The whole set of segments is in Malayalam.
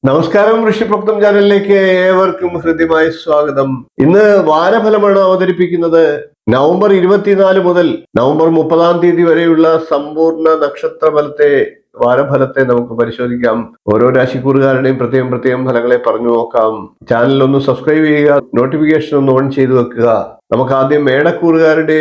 നമസ്കാരം, ഋഷിപ്രോക്തം ചാനലിലേക്ക് ഏവർക്കും ഹൃദ്യമായ സ്വാഗതം. ഇന്ന് വാരഫലമാണ് അവതരിപ്പിക്കുന്നത്. നവംബർ 24 മുതൽ നവംബർ 30 വരെയുള്ള സമ്പൂർണ്ണ നക്ഷത്രഫലത്തെ വാരഫലത്തെ നമുക്ക് പരിശോധിക്കാം. ഓരോ രാശിക്കൂറുകാരുടെയും പ്രത്യേകം ഫലങ്ങളെ പറഞ്ഞു നോക്കാം. ചാനൽ ഒന്ന് സബ്സ്ക്രൈബ് ചെയ്യുക, നോട്ടിഫിക്കേഷൻ ഒന്ന് ഓൺ ചെയ്തു വെക്കുക. നമുക്ക് ആദ്യം മേടക്കൂറുകാരുടെ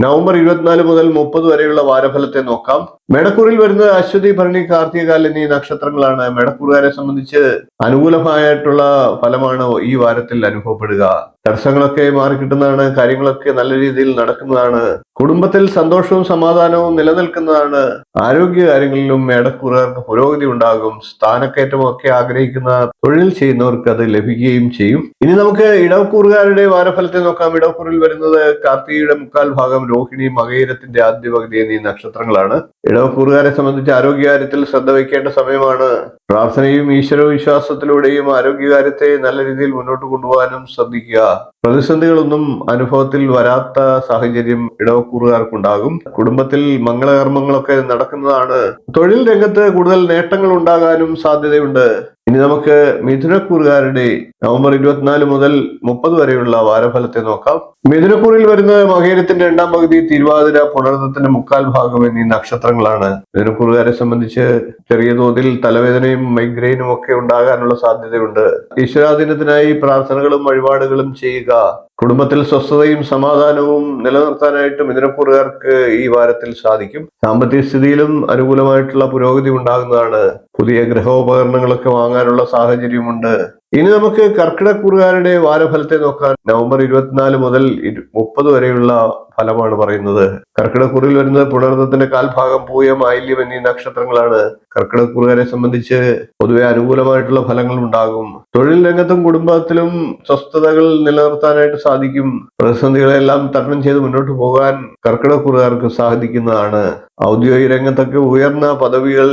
നവംബർ 24 മുതൽ 30 വരെയുള്ള വാരഫലത്തെ നോക്കാം. മേടക്കൂറിൽ വരുന്നത് അശ്വതി, ഭരണി, കാർത്തികകാൽ എന്നീ നക്ഷത്രങ്ങളാണ്. മേടക്കൂറുകാരെ സംബന്ധിച്ച് അനുകൂലമായിട്ടുള്ള ഫലമാണ് ഈ വാരത്തിൽ അനുഭവപ്പെടുക. തടസ്സങ്ങളൊക്കെ മാറിക്കിട്ടുന്നതാണ്. കാര്യങ്ങളൊക്കെ നല്ല രീതിയിൽ നടക്കുന്നതാണ്. കുടുംബത്തിൽ സന്തോഷവും സമാധാനവും നിലനിൽക്കുന്നതാണ്. ആരോഗ്യ കാര്യങ്ങളിലും മേടക്കൂറുകാർക്ക് പുരോഗതി ഉണ്ടാകും. സ്ഥാനക്കയറ്റം ഒക്കെ ആഗ്രഹിക്കുന്ന തൊഴിൽ ചെയ്യുന്നവർക്ക് അത് ലഭിക്കുകയും ചെയ്യും. ഇനി നമുക്ക് ഇടവക്കൂറുകാരുടെ വാരഫലത്തെ നോക്കാം. ഇടവക്കൂറിൽ വരുന്നത് കാർത്തികയുടെ മുക്കാൽ ഭാഗം, രോഹിണി, മകയിരത്തിന്റെ ആദ്യ പകുതി എന്നീ നക്ഷത്രങ്ങളാണ്. ഇടവക്കൂറുകാരെ സംബന്ധിച്ച് ആരോഗ്യകാര്യത്തിൽ ശ്രദ്ധ വയ്ക്കേണ്ട സമയമാണ്. പ്രാർത്ഥനയും ഈശ്വര വിശ്വാസത്തിലൂടെയും ആരോഗ്യകാര്യത്തെ നല്ല രീതിയിൽ മുന്നോട്ട് കൊണ്ടുപോകാനും ശ്രദ്ധിക്കുക. പ്രതിസന്ധികളൊന്നും അനുഭവത്തിൽ വരാത്ത സാഹചര്യം ഇടവക്കൂറുകാർക്കുണ്ടാകും. കുടുംബത്തിൽ മംഗളകർമ്മങ്ങളൊക്കെ നടക്കുന്നതാണ്. തൊഴിൽ രംഗത്ത് കൂടുതൽ നേട്ടങ്ങൾ ഉണ്ടാകാനും സാധ്യതയുണ്ട്. ഇനി നമുക്ക് മിഥുനക്കൂറുകാരുടെ നവംബർ 24 മുതൽ 30 വരെയുള്ള വാരഫലത്തെ നോക്കാം. മിഥുനക്കൂറിൽ വരുന്നത് മകയിരത്തിന്റെ രണ്ടാം പകുതി, തിരുവാതിര, പുണർന്നത്തിന്റെ മുക്കാൽ ഭാഗം എന്നീ നക്ഷത്രങ്ങളാണ്. മിഥുനക്കൂറുകാരെ സംബന്ധിച്ച് ചെറിയ തോതിൽ തലവേദനയും മൈഗ്രെയിനും ഒക്കെ ഉണ്ടാകാനുള്ള സാധ്യതയുണ്ട്. ഈശ്വരാധീനത്തിനായി പ്രാർത്ഥനകളും വഴിപാടുകളും ചെയ്യുക. കുടുംബത്തിൽ സ്വസ്ഥതയും സമാധാനവും നിലനിർത്താനായിട്ട് മിഥുനക്കൂറുകാർക്ക് ഈ വാരത്തിൽ സാധിക്കും. സാമ്പത്തിക സ്ഥിതിയിലും അനുകൂലമായിട്ടുള്ള പുരോഗതി ഉണ്ടാകുന്നതാണ്. പുതിയ ഗൃഹോപകരണങ്ങളൊക്കെ വാങ്ങാനുള്ള സാഹചര്യമുണ്ട്. ഇനി നമുക്ക് കർക്കിടക്കൂറുകാരുടെ വാരഫലത്തെ നോക്കാം. നവംബർ 24 മുതൽ 30 വരെയുള്ള ഫലമാണ് പറയുന്നത്. കർക്കിടക്കൂറിൽ വരുന്നത് പുണർന്നത്തിന്റെ കാൽഭാഗം, പൂയം, ആയില്യം എന്നീ നക്ഷത്രങ്ങളാണ്. കർക്കിടക്കൂറുകാരെ സംബന്ധിച്ച് പൊതുവെ അനുകൂലമായിട്ടുള്ള ഫലങ്ങൾ ഉണ്ടാകും. തൊഴിൽ രംഗത്തും കുടുംബത്തിലും സ്വസ്ഥതകൾ നിലനിർത്താനായിട്ട് സാധിക്കും. പ്രതിസന്ധികളെല്ലാം തരണം ചെയ്ത് മുന്നോട്ട് പോകാൻ കർക്കിടക്കൂറുകാർക്ക് സാധിക്കുന്നതാണ്. ഔദ്യോഗിക രംഗത്തൊക്കെ ഉയർന്ന പദവികൾ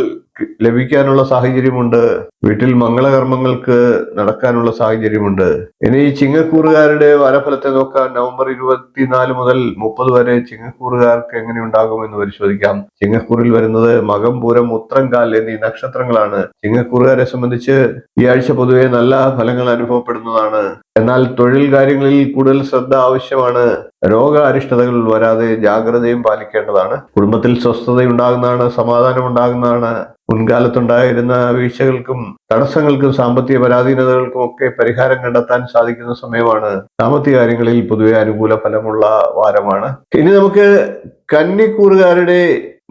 ലഭിക്കാനുള്ള സാഹചര്യമുണ്ട്. വീട്ടിൽ മംഗളകർമ്മങ്ങൾക്ക് നടക്കാനുള്ള സാഹചര്യമുണ്ട്. ഇനി ചിങ്ങക്കൂറുകാരുടെ വാരഫലത്തെ നോക്കാം. നവംബർ 24 മുതൽ 30 വരെ ചിങ്ങക്കൂറുകാർക്ക് എങ്ങനെയുണ്ടാകും എന്ന് പരിശോധിക്കാം. ചിങ്ങക്കൂറിൽ വരുന്നത് മകം, പൂരം, ഉത്രം, കാൽ എന്നീ നക്ഷത്രങ്ങളാണ്. ചിങ്ങക്കൂറുകാരെ സംബന്ധിച്ച് ഈ ആഴ്ച പൊതുവെ നല്ല ഫലങ്ങൾ അനുഭവപ്പെടുന്നതാണ്. എന്നാൽ തൊഴിൽ കാര്യങ്ങളിൽ കൂടുതൽ ശ്രദ്ധ ആവശ്യമാണ്. രോഗാരിഷ്ടതകൾ വരാതെ ജാഗ്രതയും പാലിക്കേണ്ടതാണ്. കുടുംബത്തിൽ സ്വസ്ഥതയുണ്ടാകുന്നതാണ്, സമാധാനം ഉണ്ടാകുന്നതാണ്. മുൻകാലത്തുണ്ടായിരുന്ന വീഴ്ചകൾക്കും തടസ്സങ്ങൾക്കും സാമ്പത്തിക പരാധീനതകൾക്കും ഒക്കെ പരിഹാരം കണ്ടെത്താൻ സാധിക്കുന്ന സമയമാണ്. സാമ്പത്തിക കാര്യങ്ങളിൽ പൊതുവെ അനുകൂല ഫലമുള്ള വാരമാണ്. ഇനി നമുക്ക് കന്നിക്കൂറുകാരുടെ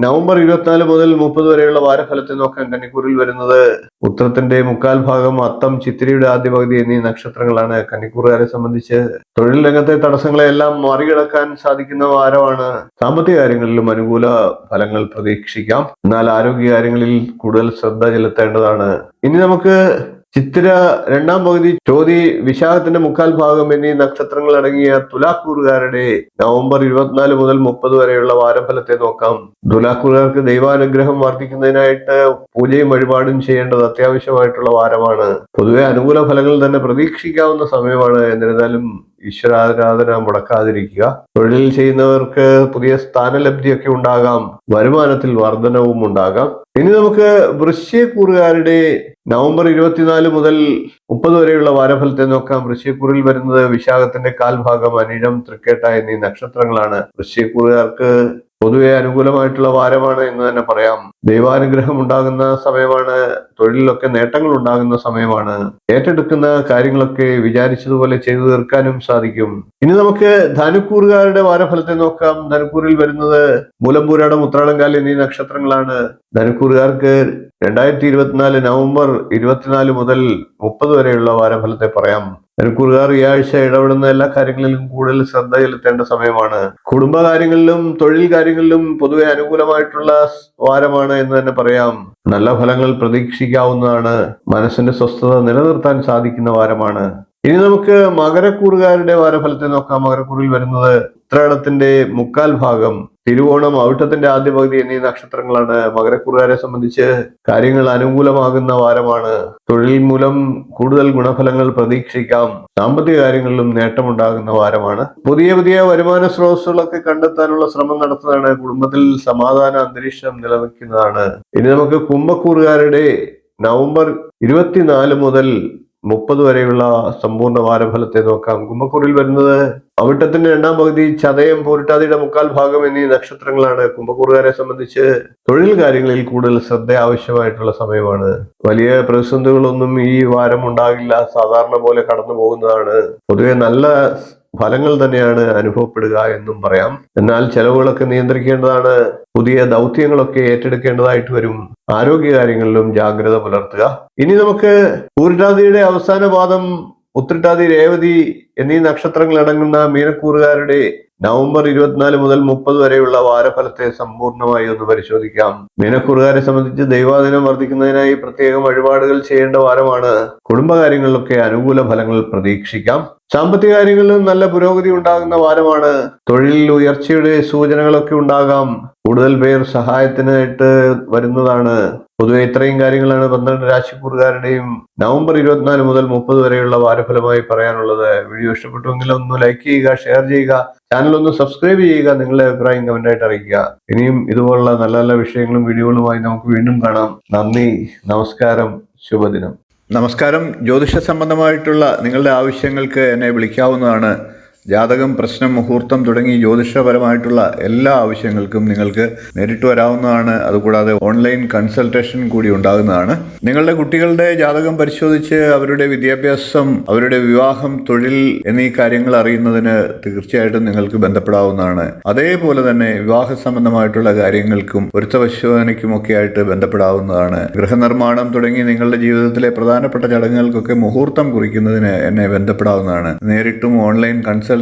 നവംബർ 24 മുതൽ 30 വരെയുള്ള വാരഫലത്തെ നോക്കാം. കന്നിക്കൂറിൽ വരുന്നത് ഉത്രത്തിന്റെ മുക്കാൽ ഭാഗം, അത്തം, ചിത്തിരയുടെ ആദ്യ പകുതി എന്നീ നക്ഷത്രങ്ങളാണ്. കന്നിക്കൂറുകാരെ സംബന്ധിച്ച് തൊഴിൽ രംഗത്തെ തടസ്സങ്ങളെല്ലാം മറികടക്കാൻ സാധിക്കുന്ന വാരമാണ്. സാമ്പത്തിക കാര്യങ്ങളിലും അനുകൂല ഫലങ്ങൾ പ്രതീക്ഷിക്കാം. എന്നാൽ ആരോഗ്യ കാര്യങ്ങളിൽ കൂടുതൽ ശ്രദ്ധ ചെലുത്തേണ്ടതാണ്. ഇനി നമുക്ക് ചിത്തിര രണ്ടാം പകുതി, ചോതി, വിശാഖത്തിന്റെ മുക്കാൽ ഭാഗം എന്നീ നക്ഷത്രങ്ങൾ അടങ്ങിയ തുലാക്കൂറുകാരുടെ നവംബർ 24 മുതൽ 30 വരെയുള്ള വാരഫലത്തെ നോക്കാം. തുലാക്കൂറുകാർക്ക് ദൈവാനുഗ്രഹം വർദ്ധിക്കുന്നതിനായിട്ട് പൂജയും വഴിപാടും ചെയ്യേണ്ടത് അത്യാവശ്യമായിട്ടുള്ള വാരമാണ്. പൊതുവെ അനുകൂല ഫലങ്ങൾ തന്നെ പ്രതീക്ഷിക്കാവുന്ന സമയമാണ്. എന്നിരുന്നാലും ഈശ്വരാരാധന മുടക്കാതിരിക്കുക. തൊഴിൽ ചെയ്യുന്നവർക്ക് പുതിയ സ്ഥാനലബ്ധിയൊക്കെ ഉണ്ടാകാം. വരുമാനത്തിൽ വർധനവും ഉണ്ടാകാം. ഇനി നമുക്ക് വൃശ്ചികക്കൂറുകാരുടെ നവംബർ 24 മുതൽ 30 വരെയുള്ള വാരഫലത്തെ നോക്കാം. വൃശ്ചികക്കൂറിൽ വരുന്നത് വിശാഖത്തിന്റെ കാൽഭാഗം, അനിഴം, തൃക്കേട്ട എന്നീ നക്ഷത്രങ്ങളാണ്. വൃശ്ചികക്കൂറുകാർക്ക് പൊതുവെ അനുകൂലമായിട്ടുള്ള വാരമാണ് എന്ന് തന്നെ പറയാം. ദൈവാനുഗ്രഹം ഉണ്ടാകുന്ന സമയമാണ്. തൊഴിലിലൊക്കെ നേട്ടങ്ങൾ ഉണ്ടാകുന്ന സമയമാണ്. ഏറ്റെടുക്കുന്ന കാര്യങ്ങളൊക്കെ വിചാരിച്ചതുപോലെ ചെയ്തു തീർക്കാനും സാധിക്കും. ഇനി നമുക്ക് ധനുക്കൂറുകാരുടെ വാരഫലത്തെ നോക്കാം. ധനുക്കൂറിൽ വരുന്നത് മൂലം, പൂരാടം, ഉത്രാടംകാൽ എന്നീ നക്ഷത്രങ്ങളാണ്. ധനുക്കൂറുകാർക്ക് 2024 നവംബർ 24 മുതൽ 30 വരെയുള്ള വാരഫലത്തെ പറയാം. ധനുക്കൂറുകാർ ഈ ആഴ്ച ഇടപെടുന്ന എല്ലാ കാര്യങ്ങളിലും കൂടുതൽ ശ്രദ്ധ ചെലുത്തേണ്ട സമയമാണ്. കുടുംബകാര്യങ്ങളിലും തൊഴിൽ കാര്യങ്ങളിലും പൊതുവെ അനുകൂലമായിട്ടുള്ള വാരമാണ് എന്ന് തന്നെ പറയാം. നല്ല ഫലങ്ങൾ പ്രതീക്ഷിക്കാവുന്നതാണ്. മനസ്സിന്റെ സ്വസ്ഥത നിലനിർത്താൻ സാധിക്കുന്ന വാരമാണ്. ഇനി നമുക്ക് മകരക്കൂറുകാരുടെ വാരഫലത്തെ നോക്കാം. മകരക്കൂറിൽ വരുന്നത് ഉത്രാടത്തിന്റെ മുക്കാൽ ഭാഗം, തിരുവോണം, അവിട്ടത്തിന്റെ ആദ്യ പകുതി എന്നീ നക്ഷത്രങ്ങളാണ്. മകരക്കൂറുകാരെ സംബന്ധിച്ച് കാര്യങ്ങൾ അനുകൂലമാകുന്ന വാരമാണ്. തൊഴിൽ മൂലം കൂടുതൽ ഗുണഫലങ്ങൾ പ്രതീക്ഷിക്കാം. സാമ്പത്തിക കാര്യങ്ങളിലും നേട്ടമുണ്ടാകുന്ന വാരമാണ്. പുതിയ വരുമാന സ്രോതസ്സുകളൊക്കെ കണ്ടെത്താനുള്ള ശ്രമം നടത്തുന്നതാണ്. കുടുംബത്തിൽ സമാധാന അന്തരീക്ഷം നിലനിൽക്കുന്നതാണ്. ഇനി നമുക്ക് കുംഭക്കൂറുകാരുടെ നവംബർ 24 മുതൽ 30 വരെയുള്ള സമ്പൂർണ്ണ വാരഫലത്തെ നോക്കാം. കുംഭക്കൂറിൽ വരുന്നത് അവിട്ടത്തിന്റെ 2ാം പകുതി, ചതയം, പൂരിട്ടാതിയുടെ 1/4 ഭാഗം എന്നീ നക്ഷത്രങ്ങളാണ്. കുംഭക്കൂറുകാരെ സംബന്ധിച്ച് തൊഴിൽ കാര്യങ്ങളിൽ കൂടുതൽ ശ്രദ്ധ ആവശ്യമായിട്ടുള്ള സമയമാണ്. വലിയ പ്രതിസന്ധികളൊന്നും ഈ വാരം ഉണ്ടാകില്ല, സാധാരണ പോലെ കടന്നു പോകുന്നതാണ്. പൊതുവെ നല്ല ഫലങ്ങൾ തന്നെയാണ് അനുഭവപ്പെടുക എന്നും പറയാം. എന്നാൽ ചെലവുകളൊക്കെ നിയന്ത്രിക്കേണ്ടതാണ്. പുതിയ ദൗത്യങ്ങളൊക്കെ ഏറ്റെടുക്കേണ്ടതായിട്ട് വരും. ആരോഗ്യകാര്യങ്ങളിലും ജാഗ്രത പുലർത്തുക. ഇനി നമുക്ക് പൂരിട്ടാതിയുടെ അവസാന പാദം, ഉത്രട്ടാതി, രേവതി എന്നീ നക്ഷത്രങ്ങൾ അടങ്ങുന്ന മീനക്കൂറുകാരുടെ നവംബർ 24 മുതൽ 30 വരെയുള്ള വാരഫലത്തെ സമ്പൂർണ്ണമായി ഒന്ന് പരിശോധിക്കാം. മീനക്കൂറുകാരെ സംബന്ധിച്ച് ദൈവാധീനം വർദ്ധിക്കുന്നതിനായി പ്രത്യേകം വഴിപാടുകൾ ചെയ്യേണ്ട വാരമാണ്. കുടുംബകാര്യങ്ങളിലൊക്കെ അനുകൂല ഫലങ്ങൾ പ്രതീക്ഷിക്കാം. സാമ്പത്തിക കാര്യങ്ങളിലും നല്ല പുരോഗതി ഉണ്ടാകുന്ന വാരമാണ്. തൊഴിലിൽ ഉയർച്ചയുടെ സൂചനകളൊക്കെ ഉണ്ടാകാം. കൂടുതൽ പേർ സഹായത്തിനായിട്ട് വരുന്നതാണ്. പൊതുവെ ഇത്രയും കാര്യങ്ങളാണ് 12 രാശിക്കൂറുകാരുടെയും നവംബർ 24 മുതൽ 30 വരെയുള്ള വാരഫലമായി പറയാനുള്ളത്. വീഡിയോ ഇഷ്ടപ്പെട്ടുവെങ്കിൽ ഒന്ന് ലൈക്ക് ചെയ്യുക, ഷെയർ ചെയ്യുക, ചാനൽ ഒന്ന് സബ്സ്ക്രൈബ് ചെയ്യുക, നിങ്ങളുടെ അഭിപ്രായം കമന്റായിട്ട് അറിയിക്കുക. ഇനിയും ഇതുപോലുള്ള നല്ല നല്ല വിഷയങ്ങളും വീഡിയോകളുമായി നമുക്ക് വീണ്ടും കാണാം. നന്ദി, നമസ്കാരം, ശുഭദിനം. നമസ്കാരം. ജ്യോതിഷ സംബന്ധമായിട്ടുള്ള നിങ്ങളുടെ ആവശ്യങ്ങൾക്ക് എന്നെ വിളിക്കാവുന്നതാണ്. ജാതകം, പ്രശ്നം, മുഹൂർത്തം തുടങ്ങി ജ്യോതിഷപരമായിട്ടുള്ള എല്ലാ ആവശ്യങ്ങൾക്കും നിങ്ങൾക്ക് നേരിട്ട് വരാവുന്നതാണ്. അതുകൂടാതെ ഓൺലൈൻ കൺസൾട്ടേഷൻ കൂടി ഉണ്ടാകുന്നതാണ്. നിങ്ങളുടെ കുട്ടികളുടെ ജാതകം പരിശോധിച്ച് അവരുടെ വിദ്യാഭ്യാസം, അവരുടെ വിവാഹം, തൊഴിൽ എന്നീ കാര്യങ്ങൾ അറിയുന്നതിന് തീർച്ചയായിട്ടും നിങ്ങൾക്ക് ബന്ധപ്പെടാവുന്നതാണ്. അതേപോലെ തന്നെ വിവാഹ സംബന്ധമായിട്ടുള്ള കാര്യങ്ങൾക്കും പൊരുത്തപരിശോധനയ്ക്കുമൊക്കെ ആയിട്ട് ബന്ധപ്പെടാവുന്നതാണ്. ഗൃഹനിർമ്മാണം തുടങ്ങി നിങ്ങളുടെ ജീവിതത്തിലെ പ്രധാനപ്പെട്ട ചടങ്ങുകൾക്കൊക്കെ മുഹൂർത്തം കുറിക്കുന്നതിന് എന്നെ ബന്ധപ്പെടാവുന്നതാണ്. നേരിട്ടും ഓൺലൈൻ കൺസൾട്ടേഷനും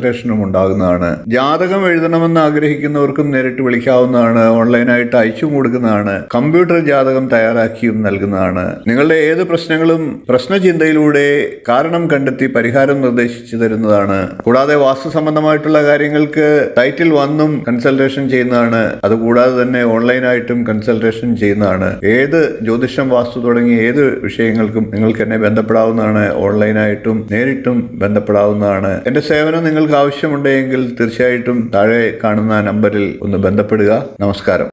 ഉണ്ടാകുന്നതാണ്. ജാതകം എഴുതണമെന്ന് ആഗ്രഹിക്കുന്നവർക്കും നേരിട്ട് വിളിക്കാവുന്നതാണ്. ഓൺലൈനായിട്ട് അയച്ചും കൊടുക്കുന്നതാണ്. കമ്പ്യൂട്ടർ ജാതകം തയ്യാറാക്കിയും നൽകുന്നതാണ്. നിങ്ങളുടെ ഏത് പ്രശ്നങ്ങളും പ്രശ്നചിന്തയിലൂടെ കാരണം കണ്ടെത്തി പരിഹാരം നിർദ്ദേശിച്ചു തരുന്നതാണ്. കൂടാതെ വാസ്തു സംബന്ധമായിട്ടുള്ള കാര്യങ്ങൾക്ക് ടൈറ്റിൽ വന്നും കൺസൾട്ടേഷൻ ചെയ്യുന്നതാണ്. അതുകൂടാതെ തന്നെ ഓൺലൈനായിട്ടും കൺസൾട്ടേഷൻ ചെയ്യുന്നതാണ്. ഏത് ജ്യോതിഷം, വാസ്തു തുടങ്ങി ഏത് വിഷയങ്ങൾക്കും നിങ്ങൾക്ക് എന്നെ ബന്ധപ്പെടാവുന്നതാണ്. ഓൺലൈനായിട്ടും നേരിട്ടും ബന്ധപ്പെടാവുന്നതാണ്. എന്റെ സേവനം നിങ്ങൾക്ക് ആവശ്യമുണ്ടെങ്കിൽ തീർച്ചയായിട്ടും താഴെ കാണുന്ന നമ്പറിൽ ഒന്ന് ബന്ധപ്പെടുക. നമസ്കാരം.